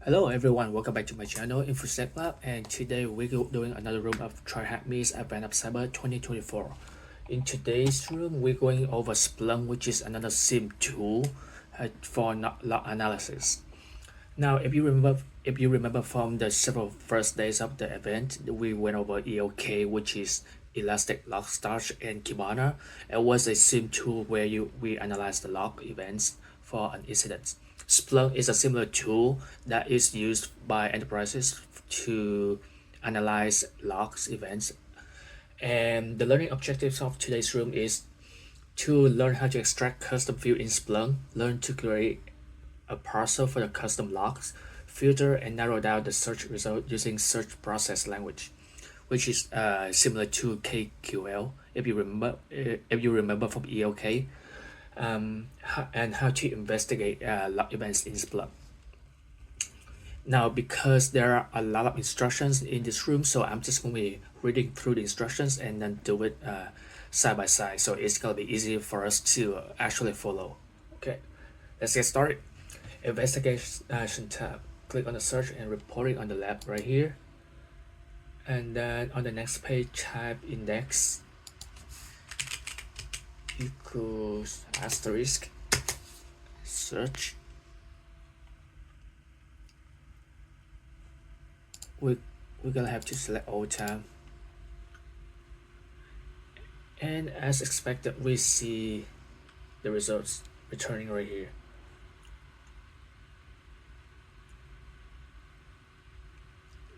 Hello everyone, welcome back to my channel InfoSec Lab, and today we're doing another room of TryHackMe's Advent of Cyber 2024. In today's room, we're going over Splunk, which is another SIM tool for log analysis. Now, if you remember from the several first days of the event, we went over AoC, which is Elastic Log Storage, and Kibana. It was a SIM tool where we analyze the log events for an incident. Splunk is a similar tool that is used by enterprises to analyze logs events. And the learning objectives of today's room is to learn how to extract custom field in Splunk, learn to create a parser for the custom logs, filter and narrow down the search result using search process language, which is similar to KQL if you remember from ELK, and how to investigate log events in Splunk. Now, because there are a lot of instructions in this room, so I'm just going to be reading through the instructions and then do it side by side, so it's going to be easy for us to actually follow. Okay, let's get started. Investigation tab, click on the search and reporting on the left right here, and then on the next page type index equals asterisk search. We're gonna have to select all time, and as expected we see the results returning right here.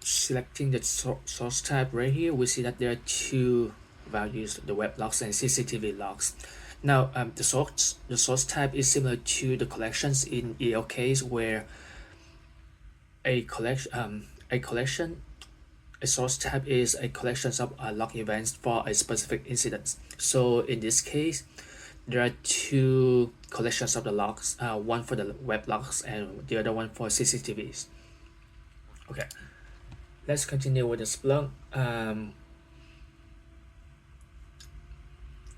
Selecting the source type right here, we see that there are two values, the web logs and CCTV logs. Now the source type is similar to the collections in ELKs, where a source type is a collection of log events for a specific incident. So in this case, there are two collections of the logs, one for the web logs and the other one for CCTVs. Okay, let's continue with the Splunk.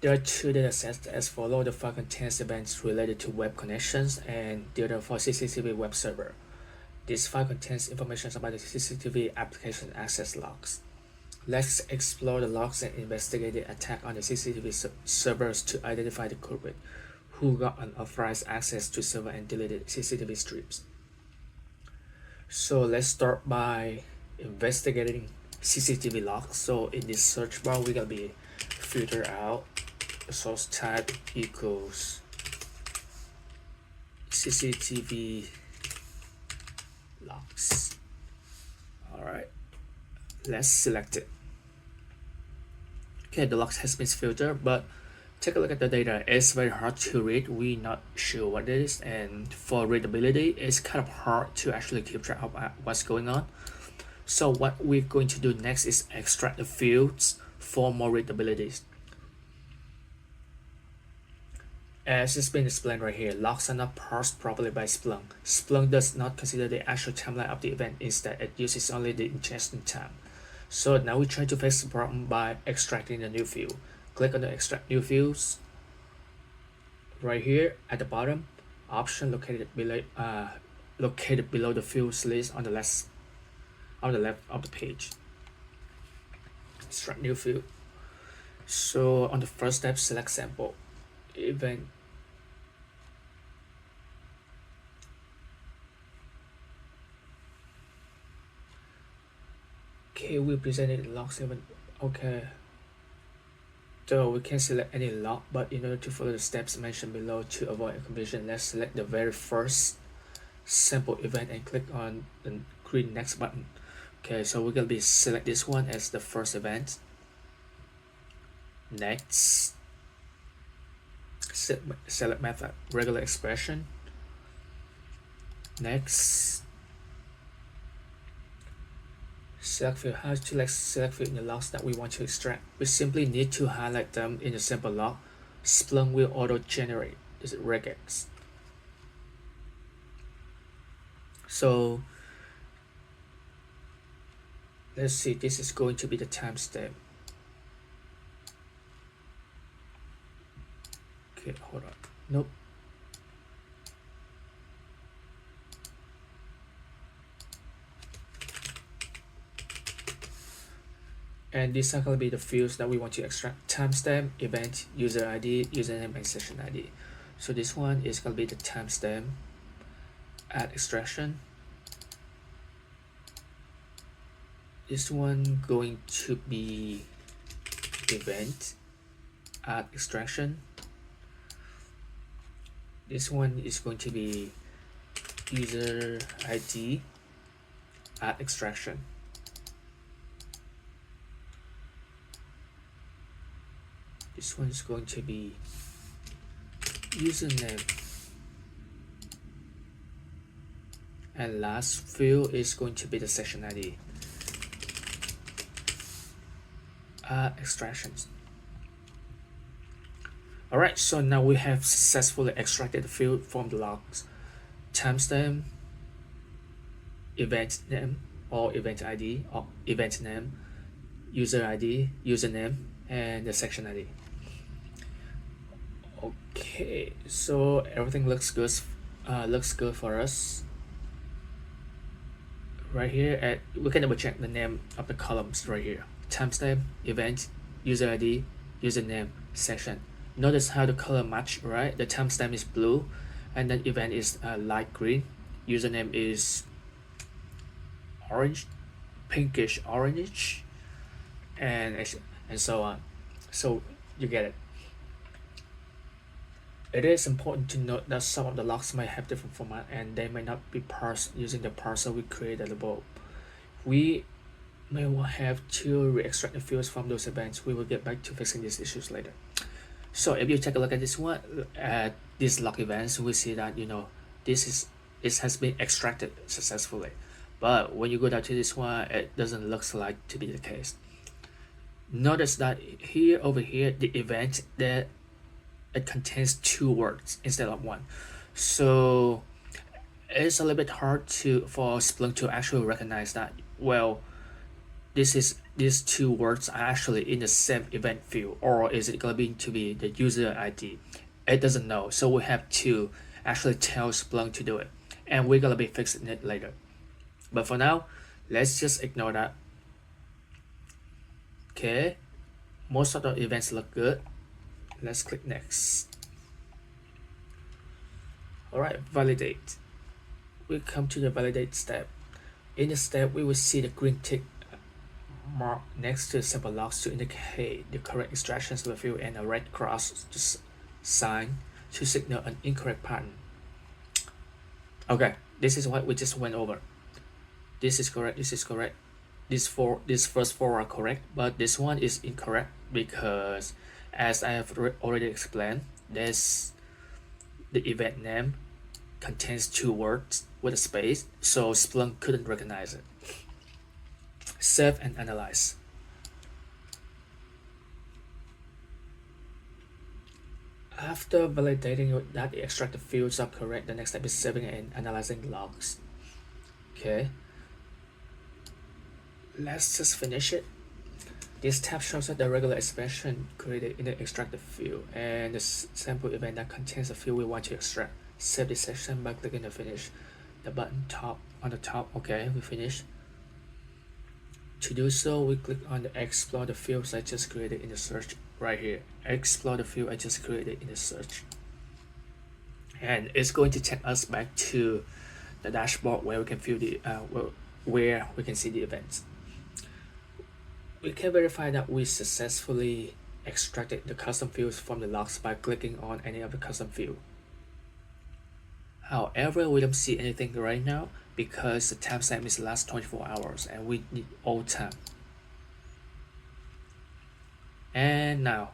There are two datasets as follow. The file contains events related to web connections and the other for CCTV web server. This file contains information about the CCTV application access logs. Let's explore the logs and investigate the attack on the CCTV servers to identify the culprit who got unauthorized access to server and deleted CCTV streams. So let's start by investigating CCTV logs. So in this search bar, we're gonna be filter out the source type equals CCTV logs. All right, let's select it. Okay, the logs has been filtered, but take a look at the data. It's very hard to read. We're not sure what it is, and for readability, it's kind of hard to actually keep track of what's going on. So what we're going to do next is extract the fields for more readability. As it's been explained right here, logs are not parsed properly by Splunk. Splunk does not consider the actual timeline of the event. Instead, it uses only the ingestion time. So now we try to fix the problem by extracting the new field. Click on the extract new fields right here at the bottom, option located below the fields list on the left of the page. Extract new field. So on the first step, select sample event. Okay, we presented logs event. Okay, so we can select any log, but in order to follow the steps mentioned below to avoid confusion, let's select the very first sample event and click on the green next button. Okay, so we're gonna be select this one as the first event. Next, select method regular expression. Next, select field. How to select field in the logs that we want to extract? We simply need to highlight them in a sample log. Splunk will auto generate this regex. So let's see, this is going to be the timestamp. Okay, hold on. Nope. And these are going to be the fields that we want to extract: timestamp, event, user ID, username, and session ID. So this one is going to be the timestamp. Add extraction. This one going to be event, add extraction. This one is going to be user ID, add extraction. This one is going to be username, and last field is going to be the session ID. Extractions. Alright, so now we have successfully extracted the field from the logs: timestamp, event name or event ID, or event name, user ID, username, and the section ID. Okay, so everything looks good. Looks good for us. Right here, we can double check the name of the columns right here: timestamp, event, user ID, username, section. Notice how the color match, right? The timestamp is blue, and then event is light green, username is orange, pinkish orange, and so on. So you get it. It is important to note that some of the logs might have different format and they may not be parsed using the parser we created above. We may have to re-extract the fields from those events. We will get back to fixing these issues later. So if you take a look at this one, at these log events, we see that this has been extracted successfully. But when you go down to this one, it doesn't look like to be the case. Notice that over here, the event that it contains 2 words instead of 1. So it's a little bit hard for Splunk to actually recognize that, well, these 2 words are actually in the same event field, or is it going to be the user ID? It doesn't know, so we have to actually tell Splunk to do it, and we're gonna be fixing it later. But for now, let's just ignore that. Okay, most of the events look good. Let's click next. Alright, validate. We come to the validate step. In this step, we will see the green tick mark next to the sample logs to indicate the correct extractions of the field, and a red cross sign to signal an incorrect pattern. Okay, this is what we just went over. This is correct, this is correct. These first 4 are correct, but this one is incorrect because, as I have already explained, the event name contains 2 words with a space, so Splunk couldn't recognize it. Save and analyze. After validating that the extracted fields are correct, the next step is saving and analyzing logs. Okay, let's just finish it. This tab shows that the regular expression created in the extracted field and the sample event that contains the field we want to extract. Save this section by clicking the finish, the button on the top. Okay, we finished. To do so, we click on the explore the fields I just created in the search right here. Explore the field I just created in the search, and it's going to take us back to the dashboard where we can view where we can see the events. We can verify that we successfully extracted the custom fields from the logs by clicking on any of the custom field. However, we don't see anything right now because the timestamp is the last 24 hours and we need old time. And now,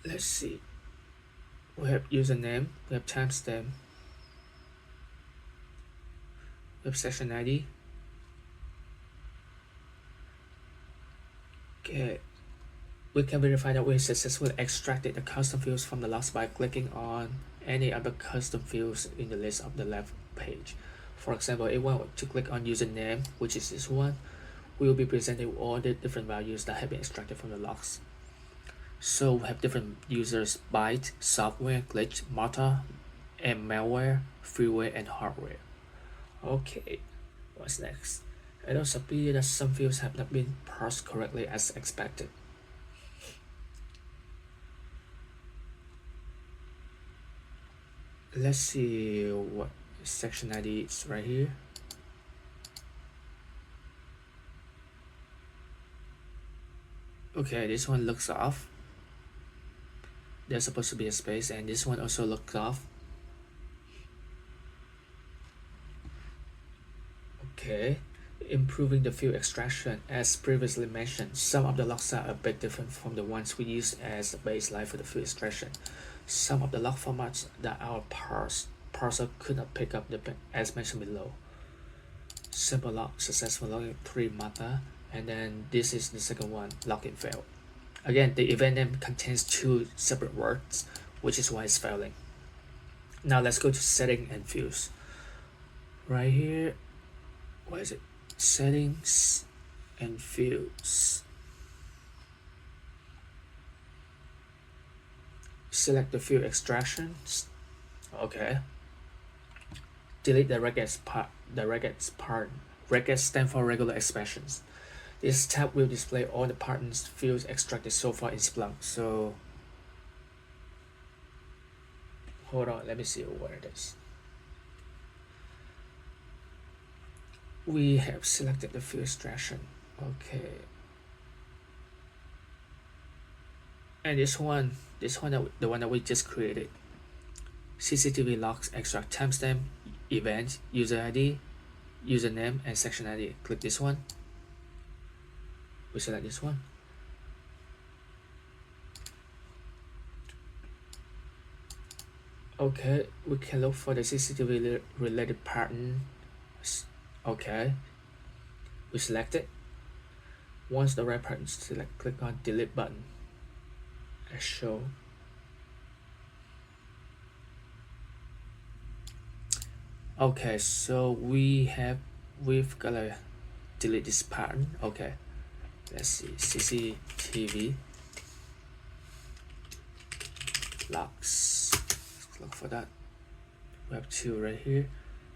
let's see. We have username, we have timestamp, we have session ID. Okay, we can verify that we successfully extracted the custom fields from the logs by clicking on any other custom fields in the list of the left page. For example, if we want to click on username, which is this one, we will be presented with all the different values that have been extracted from the logs. So we have different users: Byte, Software, Glitch, Marta, and malware, freeware, and hardware. Okay, what's next? It also appears that some fields have not been parsed correctly as expected. Let's see what section ID is right here. Okay, this one looks off. There's supposed to be a space, and this one also looks off. Okay, improving the field extraction. As previously mentioned, some of the logs are a bit different from the ones we used as the baseline for the field extraction. Some of the log formats that our parser could not pick up as mentioned below. Simple log, successful logging 3 mata, and then this is the second one, login failed. Again, the event name contains 2 separate words, which is why it's failing. Now let's go to setting and fields. Right here, what is it? Settings and fields. Select the field extractions. Okay. Delete the regex part. Regex stands for regular expressions. This tab will display all the patterns fields extracted so far in Splunk. So hold on, let me see where it is. We have selected the field extraction. Okay. And this one the one that we just created. CCTV logs extract timestamp, event, user ID, username, and section ID. Click this one. We select this one. Okay, we can look for the CCTV related pattern. Okay, we select it. Once the right pattern is selected, click on delete button as show. Okay, so we've gotta delete this pattern. Okay, let's see, CCTV logs. Let's look for that. We have 2 right here.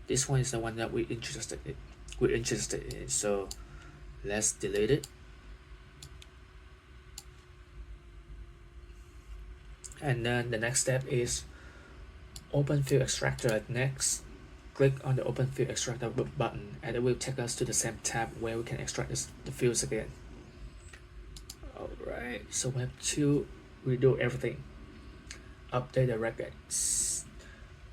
This one is the one that we're interested in. So let's delete it. And then the next step is open field extractor. Next, click on the open field extractor button, and it will take us to the same tab where we can extract the fields again. Alright, so we have to redo everything. Update the records.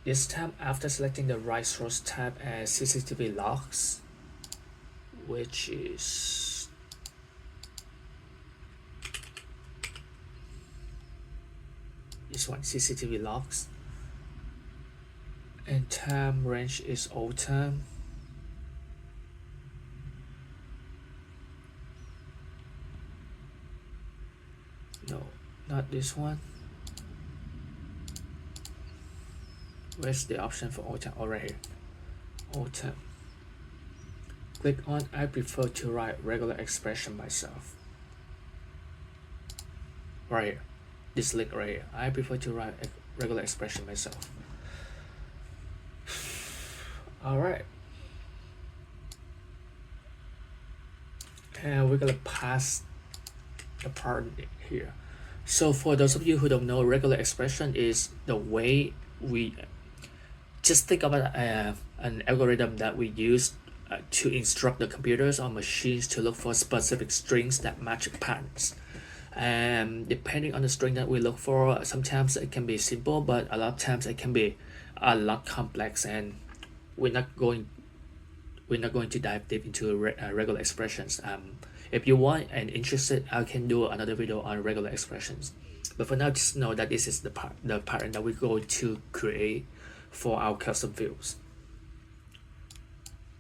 This time, after selecting the right source tab as CCTV logs, which is this one, CCTV logs, and time range is all time. No, not this one. Where's the option for all time? Oh, right here. All time. Click on I prefer to write regular expression myself. Right here. This link right here. I prefer to write a regular expression myself. Alright. And we're gonna pass the part here. So for those of you who don't know, regular expression is the way we just think about an algorithm that we use to instruct the computers or machines to look for specific strings that match patterns. And depending on the string that we look for, sometimes it can be simple, but a lot of times it can be a lot complex, and we're not going to dive deep into regular expressions. If you want and interested, I can do another video on regular expressions. But for now, just know that this is the pattern that we're going to create for our custom fields.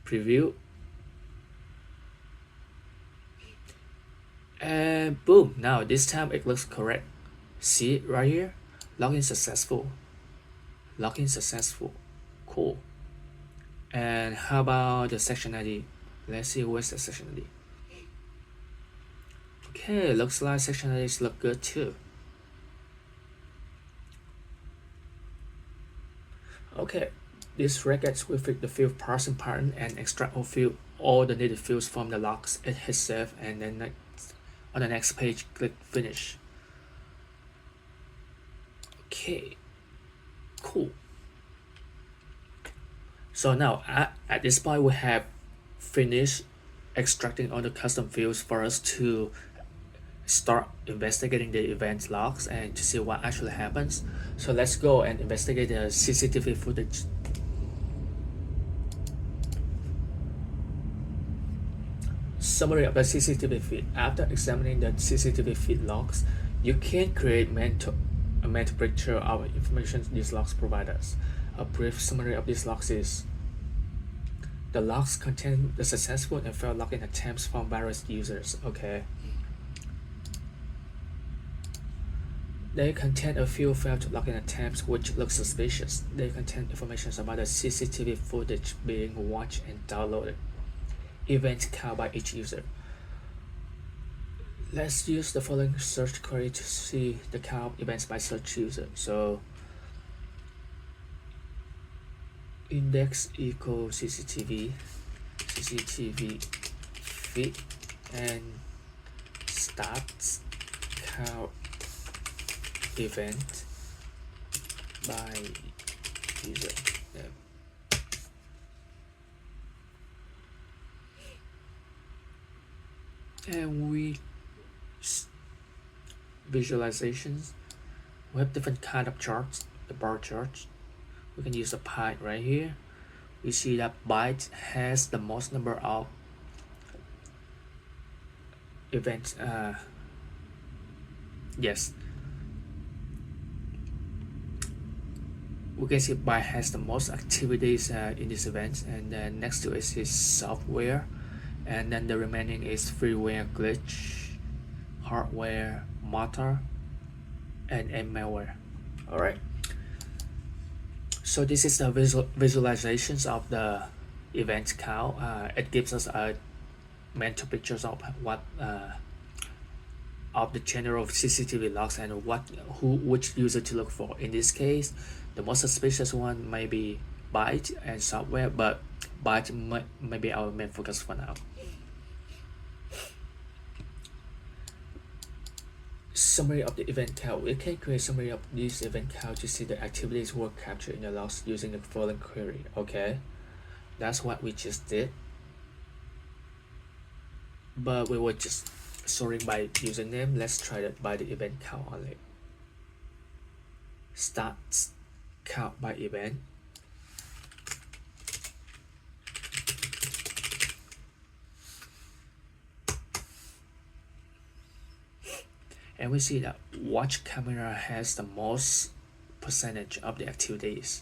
Preview. And boom, now this time it looks correct. See right here? Login successful. Login successful. Cool. And how about the section ID? Let's see where's the section ID. Okay, looks like section IDs look good too. Okay, this regex will fit the field parsing pattern and extract all the needed fields from the logs. It hits save, and then on the next page, click finish. Okay, cool. So now at this point, we have finished extracting all the custom fields for us to start investigating the event logs and to see what actually happens. So let's go and investigate the CCTV footage. Summary of the CCTV feed. After examining the CCTV feed logs, you can create a mental picture of information these logs provide us. A brief summary of these logs is: the logs contain the successful and failed login attempts from various users. Okay. They contain a few failed login attempts which look suspicious. They contain information about the CCTV footage being watched and downloaded. Event count by each user. Let's use the following search query to see the count of events by search user. So index equals CCTV feed, and stats count event by user. Yeah. And we visualizations. We have different kind of charts. The bar charts. We can use a pie right here. We see that byte has the most number of events. Yes. We can see byte has the most activities in this event, and then next to it is software, and then the remaining is freeware, glitch, hardware, motor, and malware. All right. So this is the visualizations of the event count. It gives us a mental pictures of what of the general CCTV logs and which user to look for. In this case, the most suspicious one may be byte and software, but byte may be our main focus for now. Summary of the event count. We can create summary of this event count to see the activities were captured in the logs using the following query. Okay, that's what we just did, but we were just sorting by username. Let's try that by the event count only. Stats count by event. And we see that watch camera has the most percentage of the activities.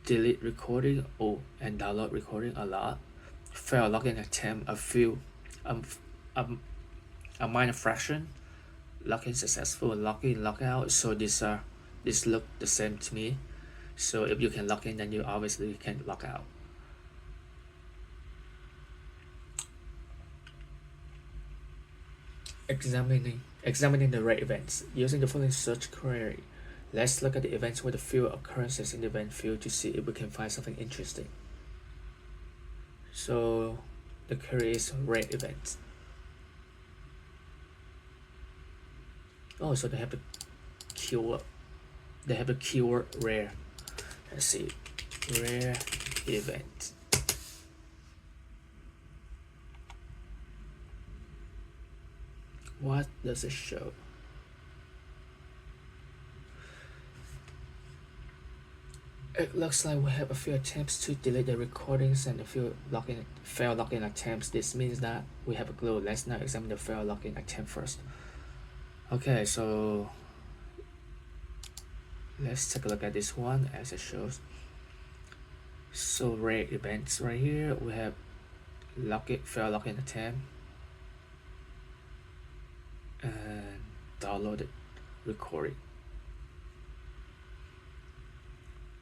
Delete recording and download recording a lot. Fail login attempt a few, a minor fraction. Login successful, login, logout. So this look the same to me. So if you can log in, then you obviously can log out. Examining the rare events using the following search query. Let's look at the events with a few occurrences in the event field to see if we can find something interesting. So the query is rare events. Oh, so they have the keyword. They have the keyword rare. Let's see, rare event. What does it show? It looks like we have a few attempts to delete the recordings and a few failed login attempts. This means that we have a clue. Let's now examine the failed login attempt first. Okay, so let's take a look at this one as it shows. So rare events right here, we have failed login attempt and downloaded recording.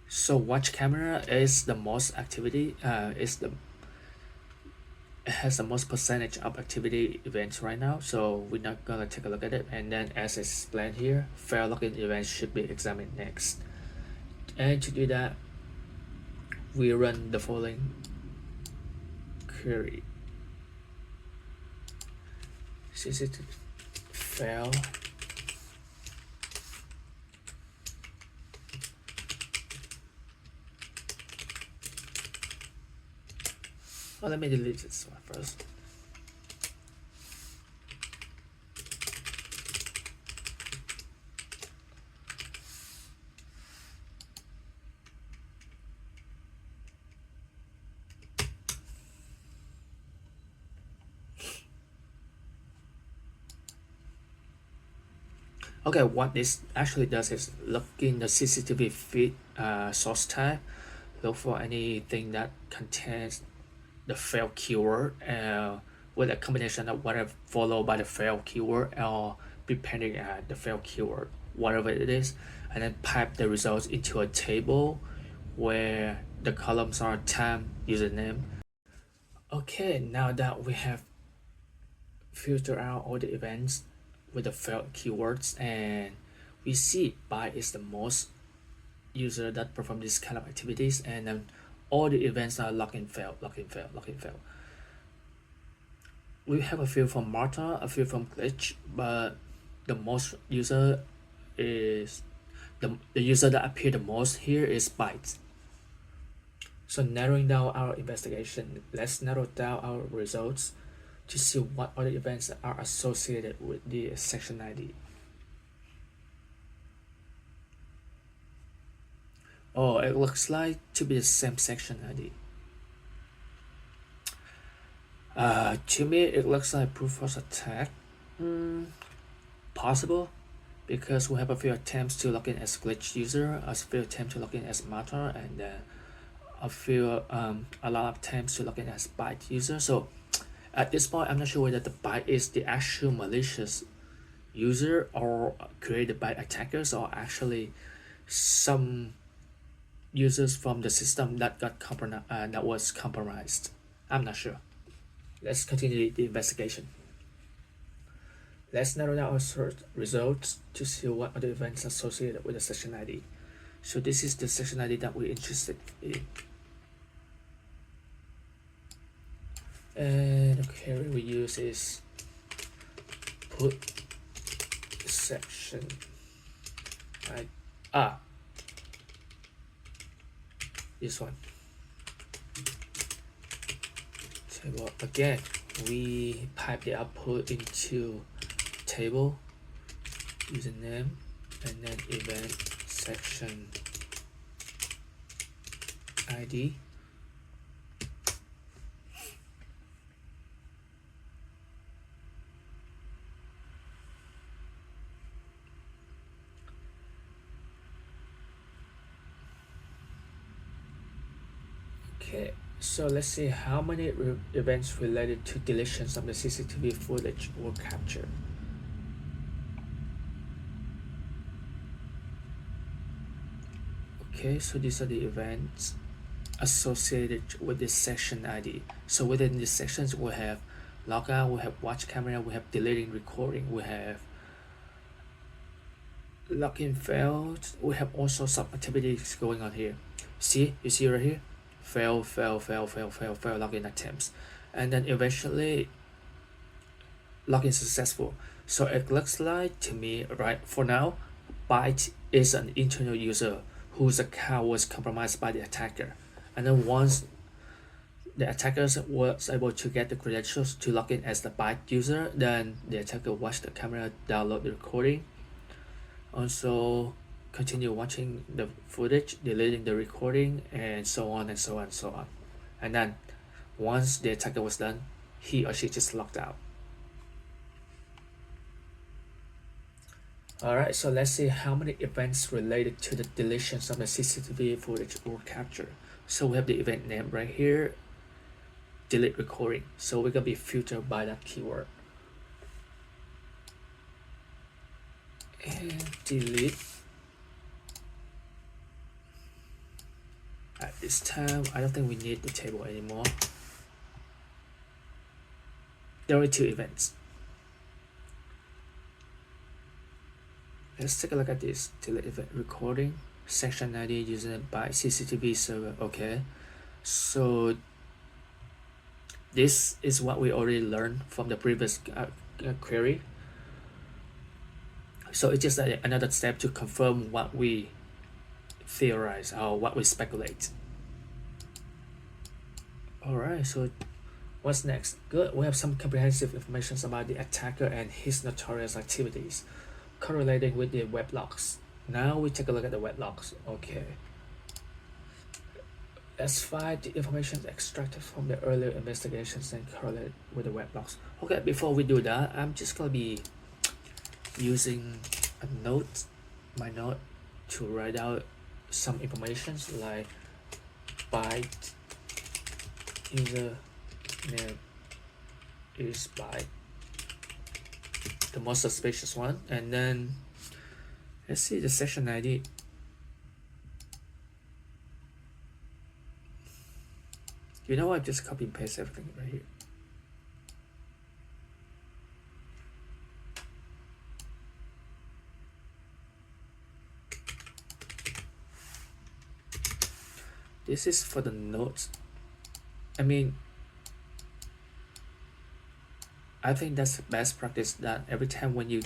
So watch camera is the most activity. It has the most percentage of activity events right now. So we're not gonna take a look at it. And then as explained here, failed login events should be examined next. And to do that, we run the following query. CCTV fail. Oh, let me delete this one first. Okay, what this actually does is look in the CCTV feed source tag, look for anything that contains the fail keyword with a combination of whatever followed by the fail keyword or depending at the fail keyword, whatever it is, and then pipe the results into a table where the columns are time, username. Okay, now that we have filtered out all the events with the failed keywords, and we see byte is the most user that perform this kind of activities, and then all the events are login fail, login fail, login fail. We have a few from Marta, a few from Glitch, but the most user is the user that appear the most here is bytes. So narrowing down our investigation, let's narrow down our results to see what other events are associated with the section ID. Oh, it looks like to be the same section ID. To me, it looks like brute force attack. Possible, because we have a few attempts to log in as glitch user, a few attempts to log in as Marta, and a lot of attempts to log in as byte user. So at this point, I'm not sure whether the byte is the actual malicious user or created by attackers, or actually some users from the system that was compromised. I'm not sure. Let's continue the investigation. Let's narrow down our search results to see what other events associated with the section ID. So this is the section ID that we're interested in. And the query we use is put section this one. Table again. We pipe the output into table, username, and then event section ID. Okay, so let's see how many events related to deletions of the CCTV footage were captured. Okay, so these are the events associated with this section ID. So within these sections, we have logout, we have watch camera, we have deleting recording, we have login failed, we have also some activities going on here. See, you see right here, fail, login attempts, and then eventually login successful. So it looks like to me, right, for now, byte is an internal user whose account was compromised by the attacker, and then once the attacker was able to get the credentials to log in as the byte user, then the attacker watched the camera, download the recording, also continue watching the footage, deleting the recording, and so on and so on and so on. And then once the attacker was done, he or she just logged out. Alright, so let's see how many events related to the deletions of the CCTV footage were captured. So we have the event name right here, delete recording. So we're gonna be filtered by that keyword. And delete. At this time, I don't think we need the table anymore. There are 2 events. Let's take a look at this. Delete event recording, section ID using by CCTV server. Okay, So this is what we already learned from the previous query. So it's just another step to confirm what we theorize or what we speculate. Alright, so what's next? Good, we have some comprehensive information about the attacker and his notorious activities correlating with the web logs. Now we take a look at the web logs. Okay. Let's find the information extracted from the earlier investigations and correlate with the web logs. Okay, before we do that, I'm just gonna be using a note, my note, to write out some information like byte user name is byte, the most suspicious one, and then let's see the session ID. You know what? Just copy and paste everything right here. This is for the notes. I mean, I think that's the best practice, that every time when you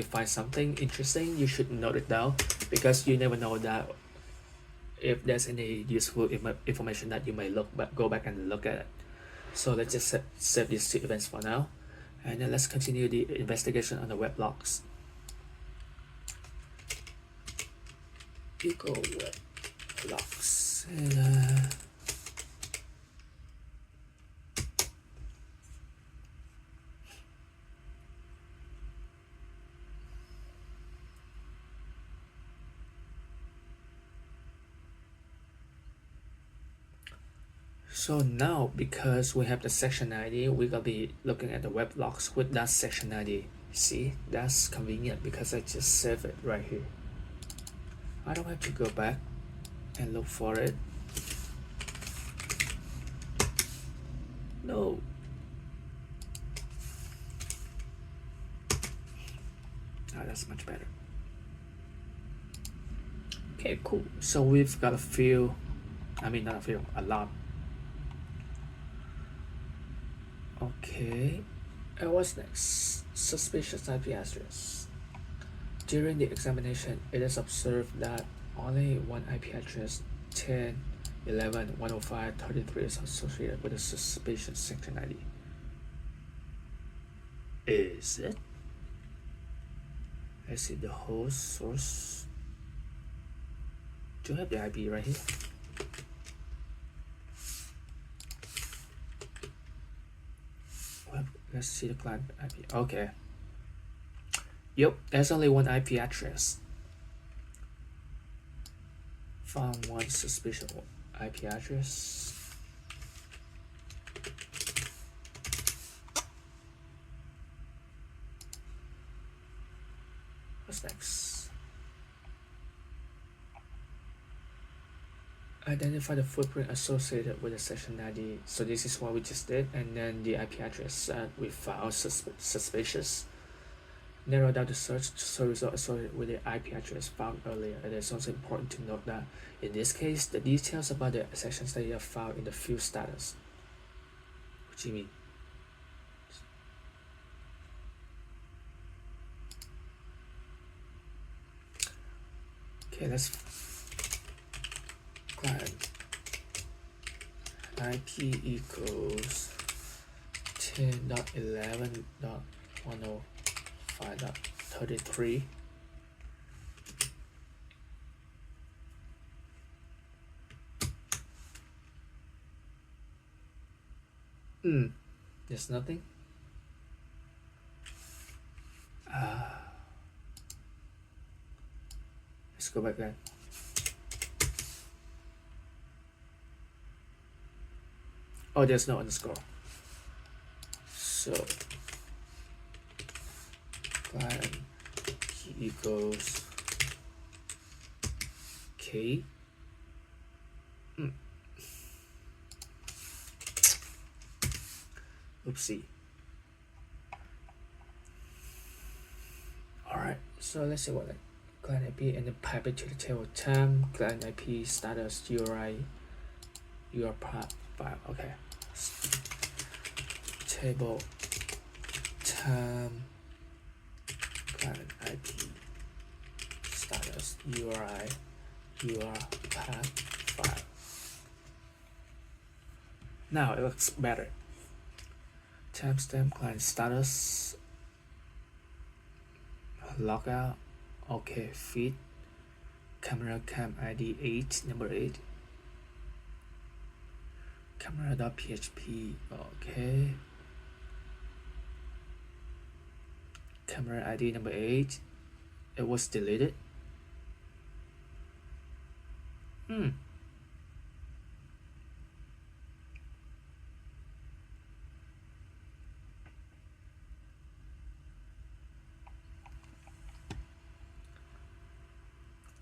find something interesting, you should note it down, because you never know that if there's any useful information that you may go back and look at it. So let's just save these two events for now, and then let's continue the investigation on the web logs. Equal web logs, and so now, because we have the section ID, we're gonna be looking at the web logs with that section ID. See, that's convenient because I just save it right here. I don't have to go back and look for it. No. Ah, that's much better. Okay, cool. So we've got a lot. Okay, and what's next? Suspicious IP address. During the examination, it is observed that only one IP address, 10, 11, 105, 33, is associated with a suspicious section ID. Is it? I see the host source. Do you have the IP right here? Well, let's see the client IP. Okay. Yep, there's only one IP address. Found one suspicious IP address. What's next? Identify the footprint associated with the session ID. So this is what we just did, and then the IP address that we found suspicious. Narrow down the search result associated with the IP address found earlier. And it's also important to note that in this case, the details about the sessions that you have found in the field status. What do you mean? Okay, let's client IP equals 10.11.105.33. There's nothing. Let's go back then. Oh, there's no underscore. So client equals K. Oopsie. Alright, so let's see what client IP, and then pipe it to the table temp, client IP status URI your path file. Okay, table time client IP status URI your path file. Now it looks better. Timestamp client status logout. Okay, feed camera cam ID 8 number 8 camera.php. Okay, camera ID number 8, it was deleted.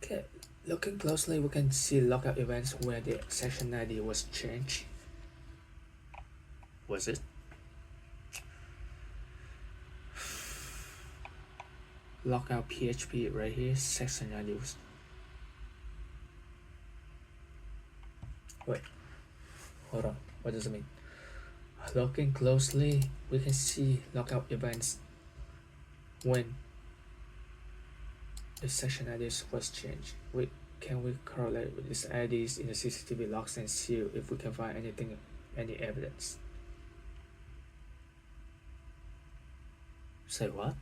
Okay, looking closely, we can see logout events where the session ID was changed. Was it? Logout PHP right here, session ID was. Wait, hold on. What does it mean? Looking closely, we can see logout events when the session IDs was changed. Can we correlate with these IDs in the CCTV logs and see if we can find anything, any evidence? Say what?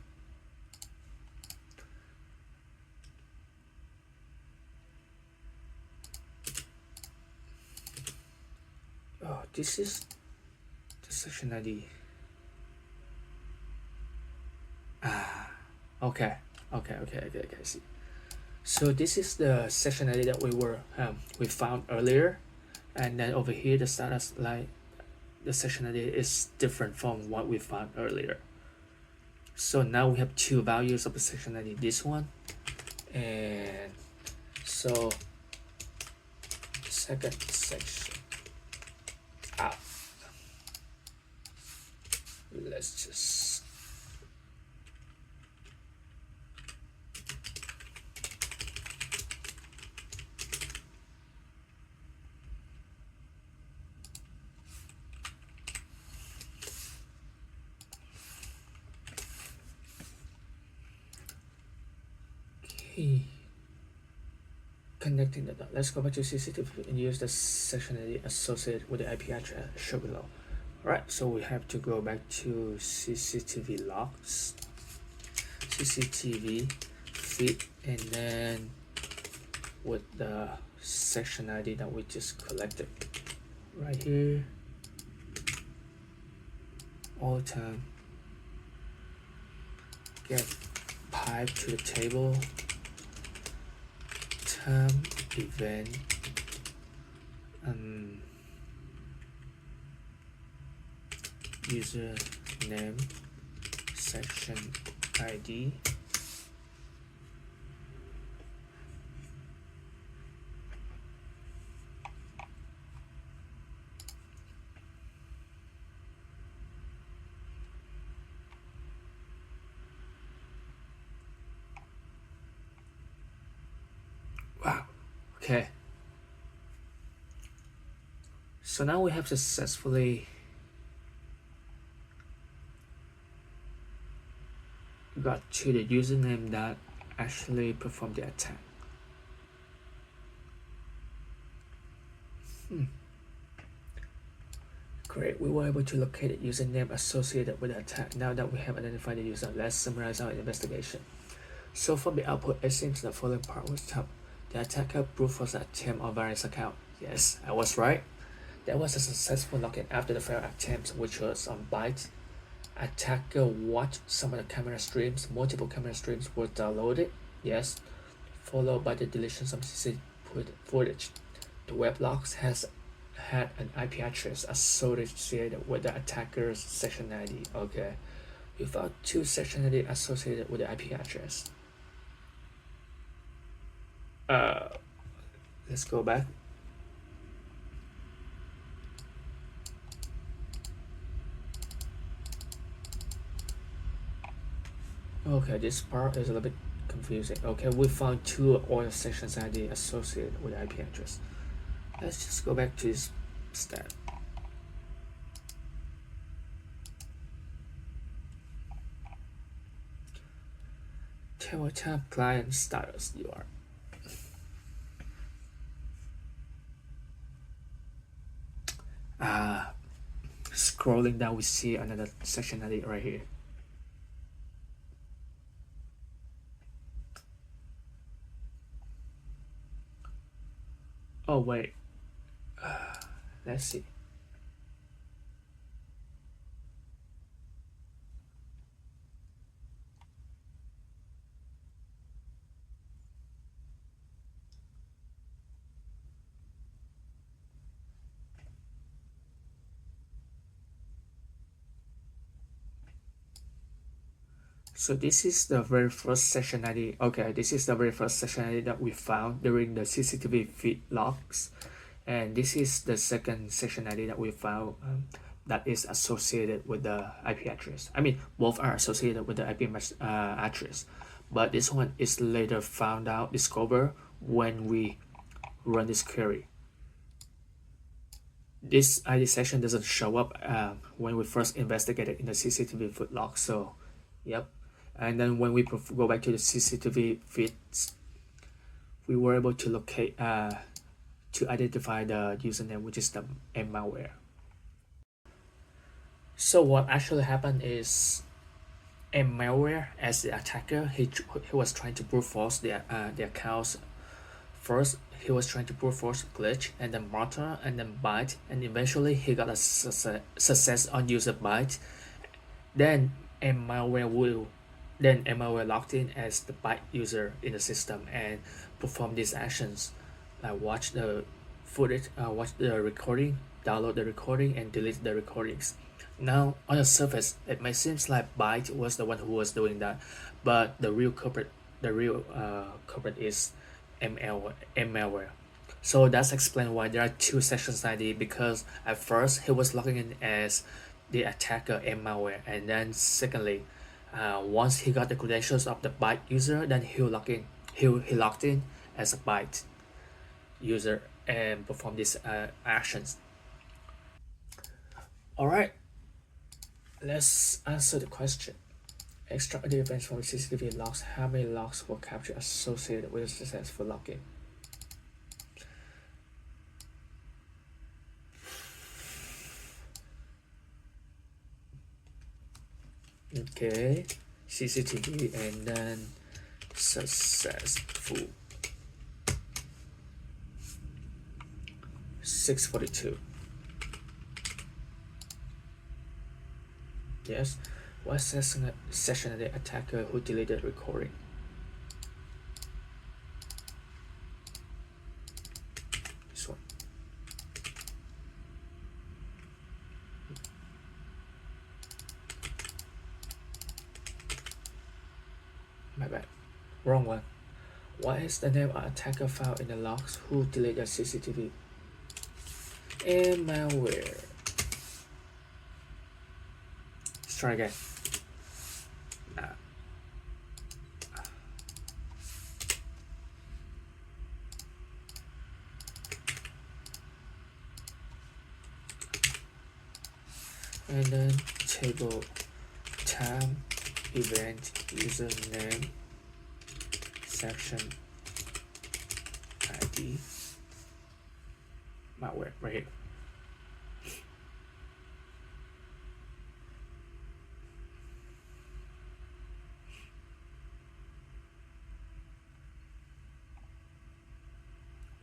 Oh, this is the session ID. Okay, I see. So this is the session ID that we found earlier, and then over here the status line, the session ID is different from what we found earlier. So now we have two values of the session ID, this one, and so second section out. Let's just connecting the dot. Let's go back to CCTV and use the session ID associated with the IP address shown below. Alright, so we have to go back to CCTV logs, CCTV feed, and then with the session ID that we just collected right here, all time get pipe to the table, time event, user name, section ID, wow. Okay, so now we have successfully got to the username that actually performed the attack. Great, we were able to locate the username associated with the attack. Now that we have identified the user, let's summarize our investigation. So from the output, it seems the following part was top. The attacker brute force attempt on various account. Yes, I was right. There was a successful login after the failed attempt, which was on Byte. Attacker watched some of the camera streams. Multiple camera streams were downloaded. Yes, followed by the deletion of CCTV footage. The web logs has had an IP address associated with the attacker's session ID. Okay, we found two session ID associated with the IP address. Let's go back. Okay, this part is a little bit confusing. Okay, we found two oil sections ID associated with IP address. Let's just go back to this stat. Tabletop client status URL. Scrolling down, we see another section ID right here. Oh wait, let's see. So this is the very first session ID. Okay, this is the very first session ID that we found during the CCTV feed logs. And this is the second session ID that we found that is associated with the IP address. I mean, both are associated with the IP address. But this one is later discovered when we run this query. This ID section doesn't show up when we first investigated in the CCTV feed log. So, yep. And then when we go back to the CCTV feeds, we were able to locate to identify the username, which is the malware. So what actually happened is malware, as the attacker, he was trying to brute force the accounts. First, he was trying to brute force glitch, and then martyr, and then byte, and eventually he got a success on user byte. Then malware logged in as the byte user in the system and perform these actions, like watch the footage, watch the recording, download the recording, and delete the recordings. Now, on the surface, it may seem like byte was the one who was doing that, but the real culprit is malware. So that's explain why there are two sessions ID, because at first he was logging in as the attacker malware, and then secondly, once he got the credentials of the byte user, then he logged in as a byte user and perform these actions. Alright, let's answer the question. Extract the events from CCTV logs. How many logs were captured associated with a successful login? Okay, CCTV and then successful 642. Yes, what session the attacker who deleted recording? This one. My bad. Wrong one. What is the name of attacker found in the logs who deleted CCTV? Malware. Let's try again. And then table time event username section ID malware right here.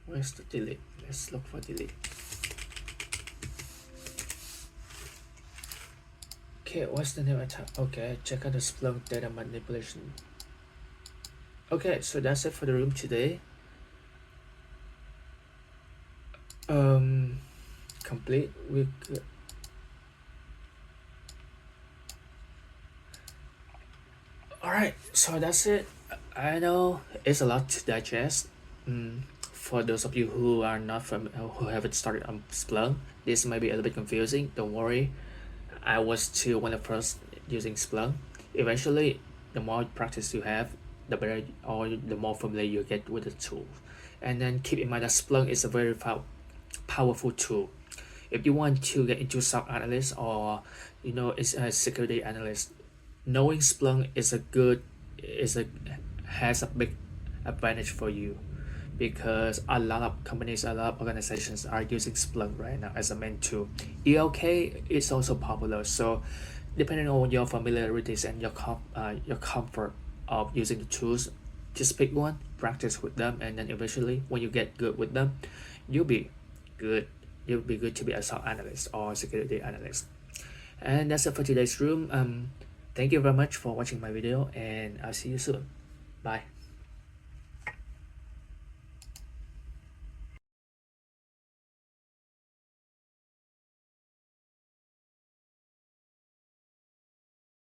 Where's the delete? Let's look for delete. Okay, what's the name attack? Okay, check out the Splunk data manipulation. Okay, so that's it for the room today. Complete with alright, so that's it. I know it's a lot to digest. For those of you who are not who haven't started on Splunk, this might be a little bit confusing. Don't worry, I was too when I first using Splunk. Eventually, the more practice you have, the better or the more familiar you get with the tool. And then keep in mind that Splunk is a very powerful tool. If you want to get into SOC analyst or it's a security analyst, knowing Splunk has a big advantage for you, because a lot of companies, a lot of organizations are using Splunk right now as a main tool. AoC is also popular, so depending on your familiarities and your comfort of using the tools, just pick one, practice with them, and then eventually when you get good with them, you'll be good. You'll be good to be a SOC analyst or security analyst. And that's it for today's room. Thank you very much for watching my video, and I'll see you soon. Bye.